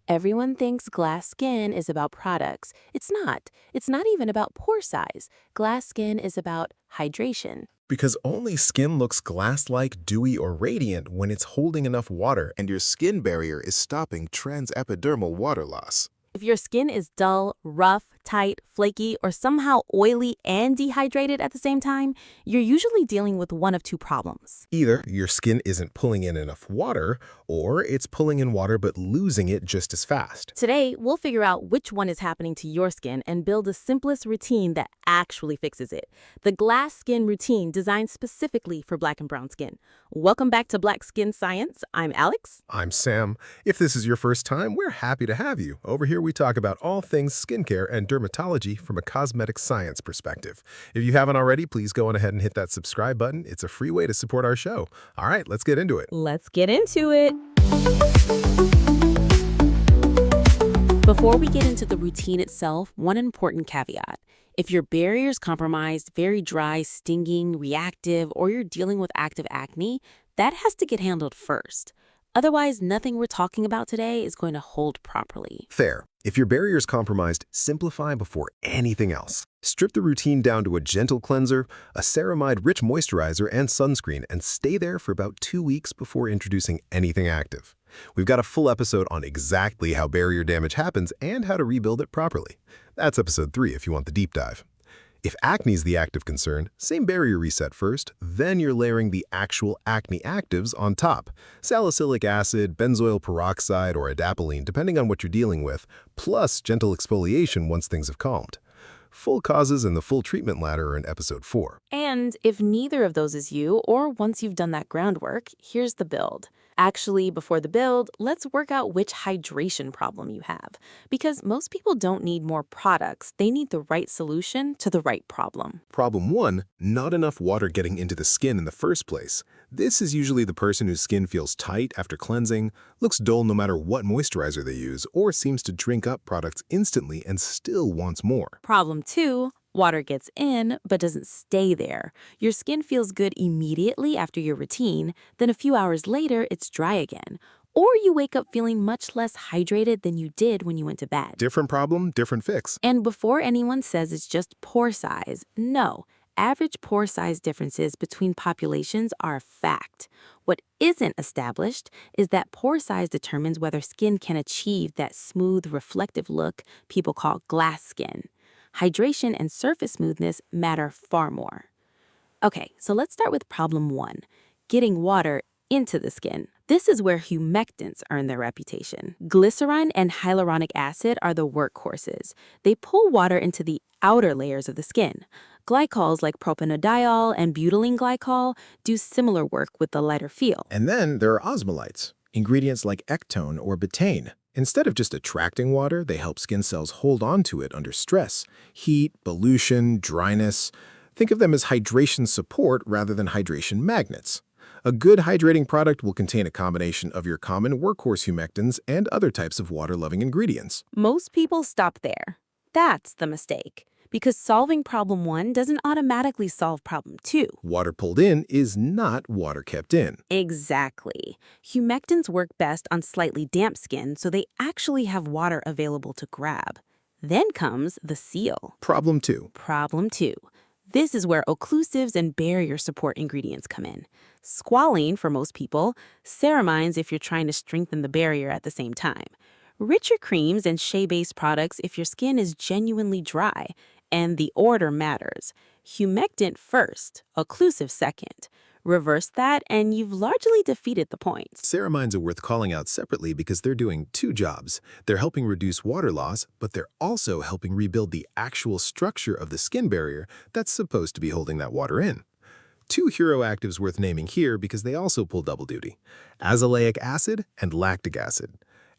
Everyone thinks glass skin is about products. It's not. It's not even about pore size. Glass skin is about hydration. Because only skin looks glass-like, dewy, or radiant when it's holding enough water. And your skin barrier is stopping transepidermal water loss. If your skin is dull, rough, tight, flaky, or somehow oily and dehydrated at the same time, you're usually dealing with one of two problems. Either your skin isn't pulling in enough water, or it's pulling in water but losing it just as fast. Today, we'll figure out which one is happening to your skin and build the simplest routine that actually fixes it. The glass skin routine designed specifically for black and brown skin. Welcome back to Black Skin Science. I'm Alex. I'm Sam. If this is your first time, we're happy to have you. Over here we talk about all things skincare and dermatology from a cosmetic science perspective. If you haven't already, please go on ahead and hit that subscribe button. It's a free way to support our show. All right, let's get into it. Let's get into it. Before we get into the routine itself, one important caveat. If your barrier is compromised, very dry, stinging, reactive, or you're dealing with active acne, that has to get handled first. Otherwise, nothing we're talking about today is going to hold properly. Fair. If your barrier is compromised, simplify before anything else. Strip the routine down to a gentle cleanser, a ceramide-rich moisturizer, and sunscreen, and stay there for about 2 weeks before introducing anything active. We've got a full episode on exactly how barrier damage happens and how to rebuild it properly. That's episode 3 if you want the deep dive. If acne is the active concern, same barrier reset first, then you're layering the actual acne actives on top. Salicylic acid, benzoyl peroxide, or adapalene, depending on what you're dealing with, plus gentle exfoliation once things have calmed. Full causes and the full treatment ladder are in episode 4. And if neither of those is you, or once you've done that groundwork, here's the build. Actually, before the build, let's work out which hydration problem you have. Because most people don't need more products, they need the right solution to the right problem. Problem 1, not enough water getting into the skin in the first place. This is usually the person whose skin feels tight after cleansing, looks dull no matter what moisturizer they use, or seems to drink up products instantly and still wants more. Problem 2, water gets in but doesn't stay there. Your skin feels good immediately after your routine, then a few hours later it's dry again. Or you wake up feeling much less hydrated than you did when you went to bed. Different problem, different fix. And before anyone says it's just pore size, no. Average pore size differences between populations are a fact. What isn't established is that pore size determines whether skin can achieve that smooth, reflective look people call glass skin. Hydration and surface smoothness matter far more. Okay, so let's start with problem 1, getting water into the skin. This is where humectants earn their reputation. Glycerin and hyaluronic acid are the workhorses. They pull water into the outer layers of the skin. Glycols like propanediol and butylene glycol do similar work with the lighter feel. And then there are osmolytes, ingredients like ectone or betaine. Instead of just attracting water, they help skin cells hold on to it under stress, heat, pollution, dryness. Think of them as hydration support rather than hydration magnets. A good hydrating product will contain a combination of your common workhorse humectants and other types of water-loving ingredients. Most people stop there. That's the mistake. Because solving problem 1 doesn't automatically solve problem 2. Water pulled in is not water kept in. Exactly. Humectants work best on slightly damp skin, so they actually have water available to grab. Then comes the seal. Problem 2. Problem 2. This is where occlusives and barrier support ingredients come in. Squalene for most people, ceramines if you're trying to strengthen the barrier at the same time. Richer creams and shea-based products if your skin is genuinely dry. And the order matters. Humectant first, occlusive second. Reverse that, and you've largely defeated the point. Ceramines are worth calling out separately because they're doing 2 jobs. They're helping reduce water loss, but they're also helping rebuild the actual structure of the skin barrier that's supposed to be holding that water in. 2 hero actives worth naming here because they also pull double duty: azelaic acid and lactic acid.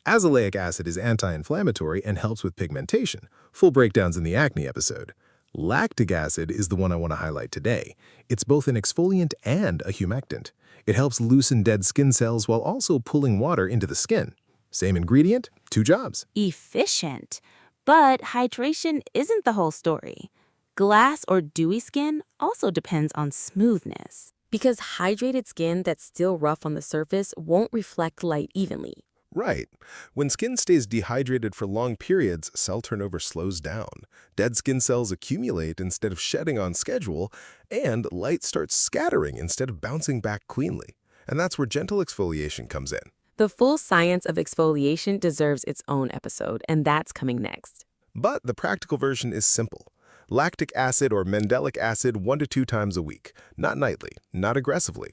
Azelaic acid is anti-inflammatory and helps with pigmentation. Full breakdowns in the acne episode. Lactic acid is the one I want to highlight today. It's both an exfoliant and a humectant. It helps loosen dead skin cells while also pulling water into the skin. Same ingredient, 2 jobs. Efficient. But hydration isn't the whole story. Glass or dewy skin also depends on smoothness. Because hydrated skin that's still rough on the surface won't reflect light evenly. Right. When skin stays dehydrated for long periods, cell turnover slows down. Dead skin cells accumulate instead of shedding on schedule, and light starts scattering instead of bouncing back cleanly. And that's where gentle exfoliation comes in. The full science of exfoliation deserves its own episode, and that's coming next. But the practical version is simple. Lactic acid or mandelic acid 1 to 2 times a week, not nightly, not aggressively.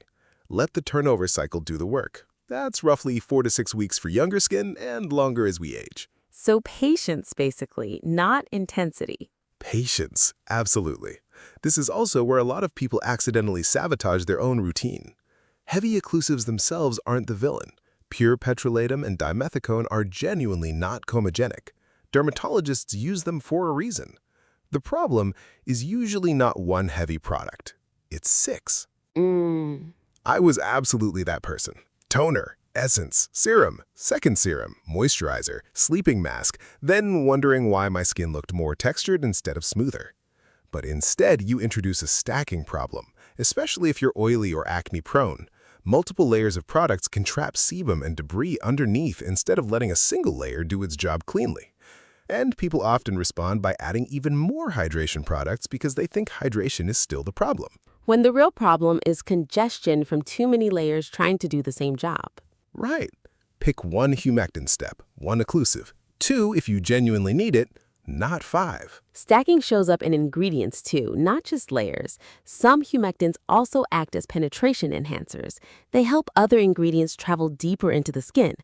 Let the turnover cycle do the work. That's roughly 4 to 6 weeks for younger skin and longer as we age. So patience, basically, not intensity. Patience, absolutely. This is also where a lot of people accidentally sabotage their own routine. Heavy occlusives themselves aren't the villain. Pure petrolatum and dimethicone are genuinely not comedogenic. Dermatologists use them for a reason. The problem is usually not one heavy product. It's 6. I was absolutely that person. Toner, essence, serum, second serum, moisturizer, sleeping mask, then wondering why my skin looked more textured instead of smoother. But instead, you introduce a stacking problem, especially if you're oily or acne-prone. Multiple layers of products can trap sebum and debris underneath instead of letting a single layer do its job cleanly. And people often respond by adding even more hydration products because they think hydration is still the problem. When the real problem is congestion from too many layers trying to do the same job. Right. Pick one humectant step, one occlusive. 2 if you genuinely need it, not 5. Stacking shows up in ingredients too, not just layers. Some humectants also act as penetration enhancers. They help other ingredients travel deeper into the skin.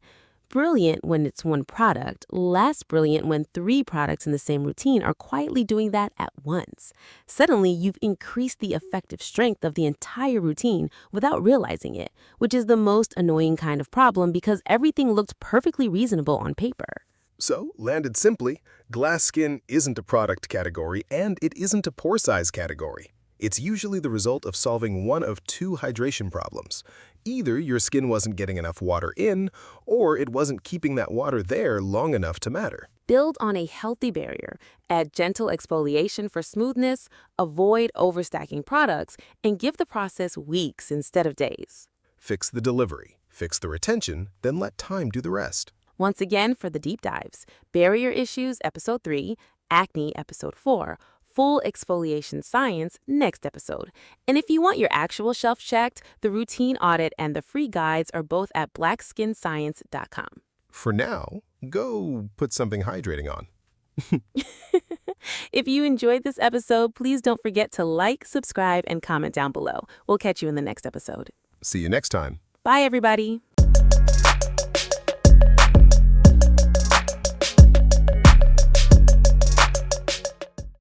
Brilliant when it's one product, less brilliant when 3 products in the same routine are quietly doing that at once. Suddenly, you've increased the effective strength of the entire routine without realizing it, which is the most annoying kind of problem because everything looked perfectly reasonable on paper. So, landed simply, glass skin isn't a product category and it isn't a pore size category. It's usually the result of solving one of 2 hydration problems. Either your skin wasn't getting enough water in, or it wasn't keeping that water there long enough to matter. Build on a healthy barrier, add gentle exfoliation for smoothness, avoid overstacking products, and give the process weeks instead of days. Fix the delivery, fix the retention, then let time do the rest. Once again, for the deep dives, Barrier Issues, Episode 3, Acne, Episode 4, Full Exfoliation Science, next episode. And if you want your actual shelf checked, the routine audit and the free guides are both at blackskinscience.com. For now, go put something hydrating on. If you enjoyed this episode, please don't forget to like, subscribe, and comment down below. We'll catch you in the next episode. See you next time. Bye, everybody.